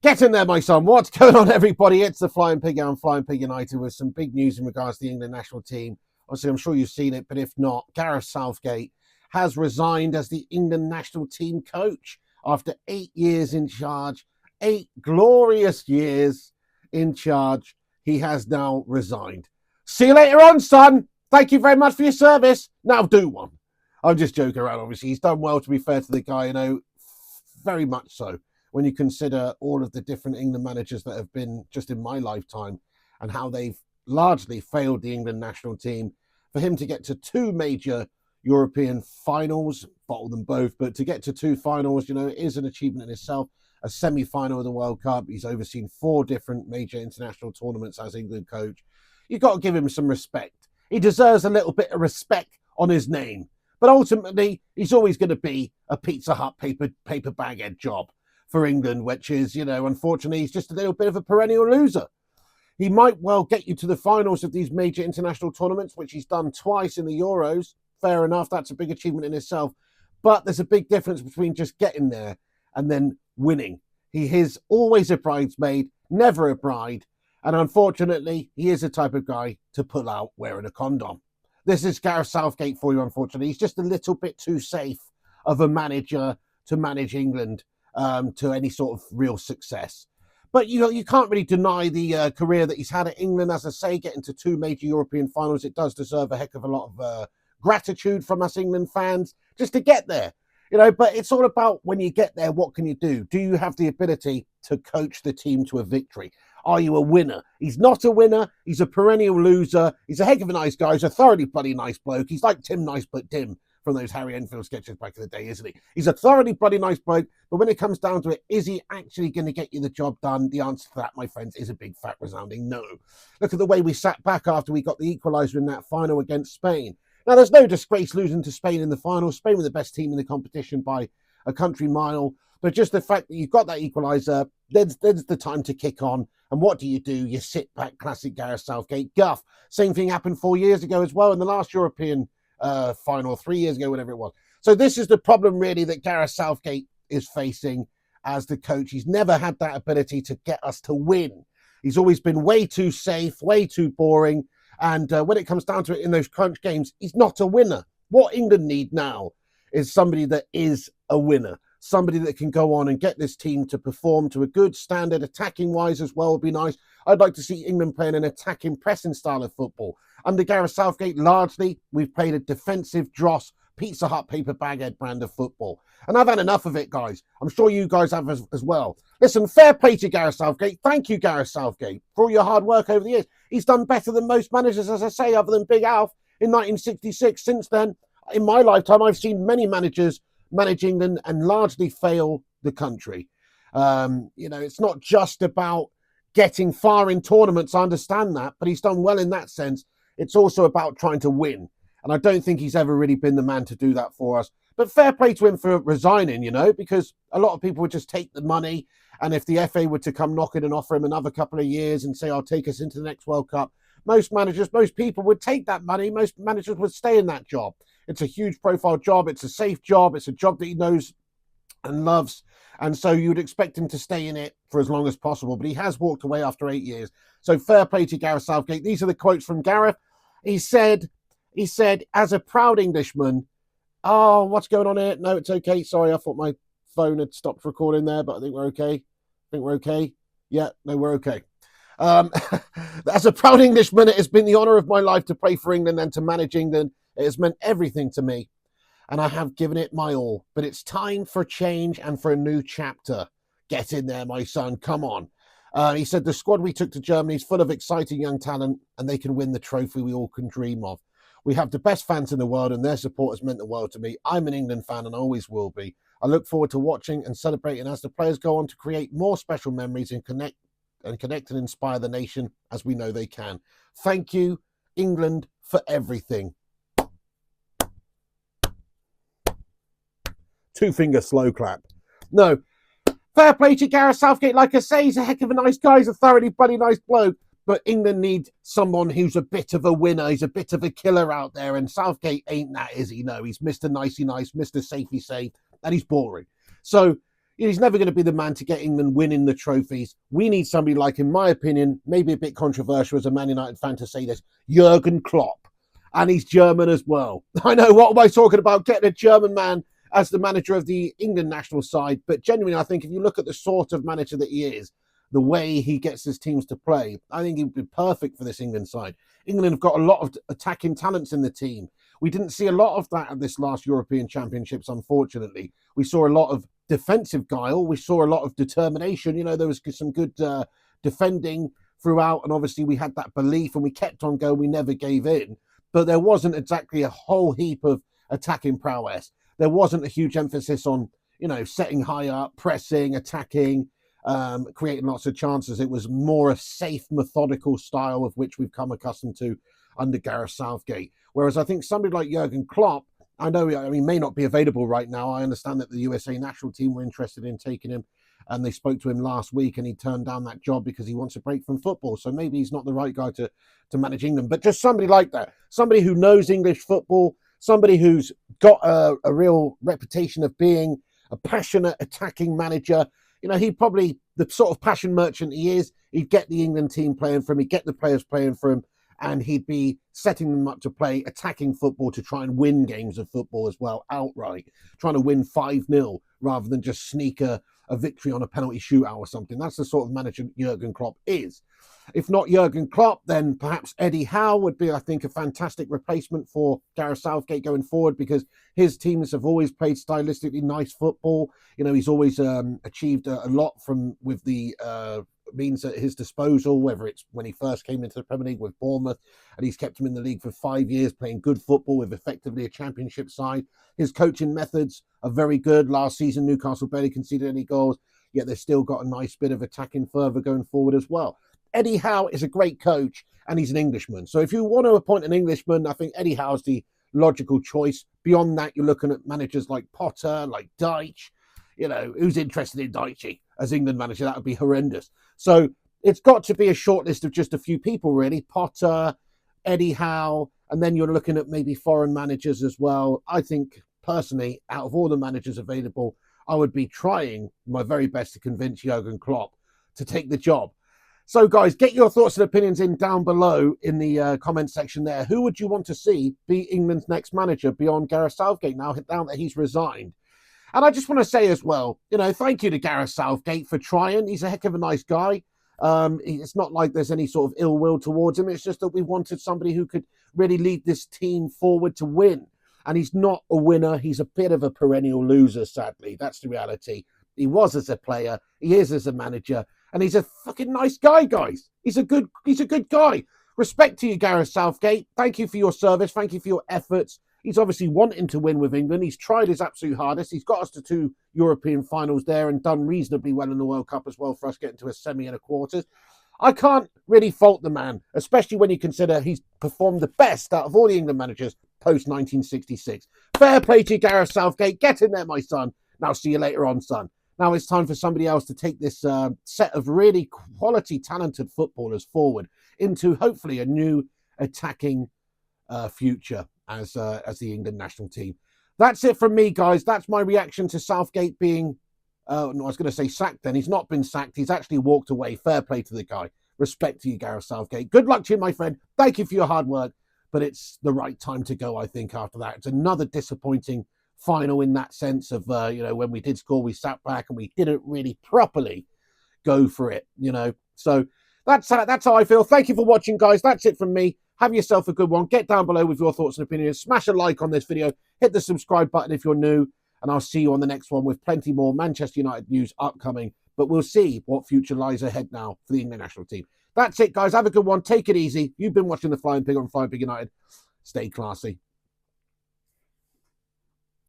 Get in there, my son. What's going on, everybody? It's the Flying Pig and Flying Pig United with some big news in regards to the England national team. Obviously, I'm sure you've seen it, but if not, Gareth Southgate has resigned as the England national team coach after 8 years in charge. 8 glorious years in charge. He has now resigned. See you later on, son. Thank you very much for your service. Now do one. I'm just joking around, obviously. He's done well, to be fair to the guy, very much so. When you consider all of the different England managers that have been just in my lifetime and how they've largely failed the England national team, for him to get to 2 major European finals, bottle them both, but to get to 2 finals, it is an achievement in itself. A semi-final of the World Cup. He's overseen 4 different major international tournaments as England coach. You've got to give him some respect. He deserves a little bit of respect on his name. But ultimately, he's always going to be a Pizza Hut paper bag head job for England, which is, unfortunately, he's just a little bit of a perennial loser. He might well get you to the finals of these major international tournaments, which he's done twice in the Euros. Fair enough, that's a big achievement in itself. But there's a big difference between just getting there and then winning. He is always a bridesmaid, never a bride. And unfortunately, he is the type of guy to pull out wearing a condom. This is Gareth Southgate for you, unfortunately. He's just a little bit too safe of a manager to manage England to any sort of real success. But, you can't really deny the career that he's had at England. As I say, getting to 2 major European finals, it does deserve a heck of a lot of gratitude from us England fans just to get there. But it's all about when you get there, what can you do? Do you have the ability to coach the team to a victory? Are you a winner? He's not a winner. He's a perennial loser. He's a heck of a nice guy. He's a thoroughly bloody nice bloke. He's like Tim Nice but Dim from those Harry Enfield sketches back in the day, isn't he? He's a thoroughly bloody nice bloke, but when it comes down to it, is he actually going to get you the job done? The answer to that, my friends, is a big fat resounding no. Look at the way we sat back after we got the equaliser in that final against Spain. Now, there's no disgrace losing to Spain in the final. Spain were the best team in the competition by a country mile. But just the fact that you've got that equaliser, there's the time to kick on. And what do? You sit back, classic Gareth Southgate guff. Same thing happened 4 years ago as well in the last European final, 3 years ago, whatever it was. So this is the problem, really, that Gareth Southgate is facing as the coach. He's never had that ability to get us to win. He's always been way too safe, way too boring. And when it comes down to it in those crunch games, he's not a winner. What England need now is somebody that is a winner. Somebody that can go on and get this team to perform to a good standard, attacking-wise as well would be nice. I'd like to see England playing an attacking, pressing style of football. Under Gareth Southgate, largely, we've played a defensive, dross, Pizza Hut paper baghead brand of football. And I've had enough of it, guys. I'm sure you guys have as well. Listen, fair play to Gareth Southgate. Thank you, Gareth Southgate, for all your hard work over the years. He's done better than most managers, as I say, other than Big Alf in 1966. Since then, in my lifetime, I've seen many managers manage England and largely fail the country. It's not just about getting far in tournaments. I understand that, but he's done well in that sense. It's also about trying to win. And I don't think he's ever really been the man to do that for us. But fair play to him for resigning, because a lot of people would just take the money. And if the FA were to come knocking and offer him another couple of years and say, I'll take us into the next World Cup, most people would take that money. Most managers would stay in that job. It's a huge profile job. It's a safe job. It's a job that he knows and loves. And so you would expect him to stay in it for as long as possible. But he has walked away after 8 years. So fair play to Gareth Southgate. These are the quotes from Gareth. He said, as a proud Englishman, oh, what's going on here? No, it's okay. Sorry, I thought my phone had stopped recording there, but I think we're okay. Yeah, no, we're okay. As a proud Englishman, it has been the honour of my life to play for England and to manage England. It has meant everything to me, and I have given it my all. But it's time for change and for a new chapter. Get in there, my son. Come on. He said the squad we took to Germany is full of exciting young talent, and they can win the trophy we all can dream of. We have the best fans in the world, and their support has meant the world to me. I'm an England fan and always will be. I look forward to watching and celebrating as the players go on to create more special memories and connect and inspire the nation as we know they can. Thank you, England, for everything. 2-finger slow clap. No. Fair play to Gareth Southgate. Like I say, he's a heck of a nice guy. He's a thoroughly bloody nice bloke. But England need someone who's a bit of a winner. He's a bit of a killer out there. And Southgate ain't that, is he? No, he's Mr. Nicey Nice, Mr. Safety Safe, and he's boring. So, He's never going to be the man to get England winning the trophies. We need somebody like, in my opinion, maybe a bit controversial as a Man United fan to say this, Jurgen Klopp. And he's German as well. I know, what am I talking about? Getting a German man as the manager of the England national side. But genuinely, I think if you look at the sort of manager that he is, the way he gets his teams to play, I think he'd be perfect for this England side. England have got a lot of attacking talents in the team. We didn't see a lot of that at this last European Championships, unfortunately. We saw a lot of defensive guile. We saw a lot of determination. You know, there was some good defending throughout. And obviously we had that belief and we kept on going. We never gave in. But there wasn't exactly a whole heap of attacking prowess. There wasn't a huge emphasis on, you know, setting high up, pressing, attacking, creating lots of chances. It was more a safe, methodical style of which we've come accustomed to under Gareth Southgate. Whereas I think somebody like Jurgen Klopp, I know he may not be available right now. I understand that the USA national team were interested in taking him, and they spoke to him last week, and he turned down that job because he wants a break from football. So maybe he's not the right guy to manage England. But just somebody like that, somebody who knows English football, somebody who's got a real reputation of being a passionate attacking manager. You know, he'd probably, the sort of passion merchant he is, he'd get the England team playing for him, he'd get the players playing for him, and he'd be setting them up to play attacking football to try and win games of football as well, outright, trying to win 5-0 rather than just sneak a victory on a penalty shootout or something. That's the sort of manager Jurgen Klopp is. If not Jurgen Klopp, then perhaps Eddie Howe would be, I think, a fantastic replacement for Gareth Southgate going forward, because his teams have always played stylistically nice football. You know, he's always achieved a lot with the means at his disposal, whether it's when he first came into the Premier League with Bournemouth, and he's kept him in the league for 5 years playing good football with effectively a championship side. His coaching methods are very good. Last season, Newcastle barely conceded any goals, yet they've still got a nice bit of attacking fervour going forward as well. Eddie Howe is a great coach, and he's an Englishman. So if you want to appoint an Englishman, I think Eddie Howe's the logical choice. Beyond that, you're looking at managers like Potter, like Deitch. You know, who's interested in Deitchy as England manager? That would be horrendous. So it's got to be a short list of just a few people, really. Potter, Eddie Howe, and then you're looking at maybe foreign managers as well. I think, personally, out of all the managers available, I would be trying my very best to convince Jurgen Klopp to take the job. So, guys, get your thoughts and opinions in down below in the comment section there. Who would you want to see be England's next manager beyond Gareth Southgate now that he's resigned? And I just want to say as well, you know, thank you to Gareth Southgate for trying. He's a heck of a nice guy. It's not like there's any sort of ill will towards him. It's just that we wanted somebody who could really lead this team forward to win. And he's not a winner. He's a bit of a perennial loser, sadly. That's the reality. He was as a player. He is as a manager. And he's a fucking nice guy, guys. He's a good guy. Respect to you, Gareth Southgate. Thank you for your service. Thank you for your efforts. He's obviously wanting to win with England. He's tried his absolute hardest. He's got us to 2 European finals there and done reasonably well in the World Cup as well for us getting to a semi and a quarters. I can't really fault the man, especially when you consider he's performed the best out of all the England managers post-1966. Fair play to you, Gareth Southgate. Get in there, my son. Now see you later on, son. Now it's time for somebody else to take this set of really quality, talented footballers forward into hopefully a new attacking future as the England national team. That's it from me, guys. That's my reaction to Southgate being, no, I was going to say sacked then. He's not been sacked. He's actually walked away. Fair play to the guy. Respect to you, Gareth Southgate. Good luck to you, my friend. Thank you for your hard work. But it's the right time to go, I think, after that. It's another disappointing final in that sense of, you know, when we did score, we sat back and we didn't really properly go for it, you know. So that's how I feel. Thank you for watching, guys. That's it from me. Have yourself a good one. Get down below with your thoughts and opinions. Smash a like on this video. Hit the subscribe button if you're new. And I'll see you on the next one with plenty more Manchester United news upcoming. But we'll see what future lies ahead now for the England national team. That's it, guys. Have a good one. Take it easy. You've been watching The Flying Pig on Flying Pig United. Stay classy.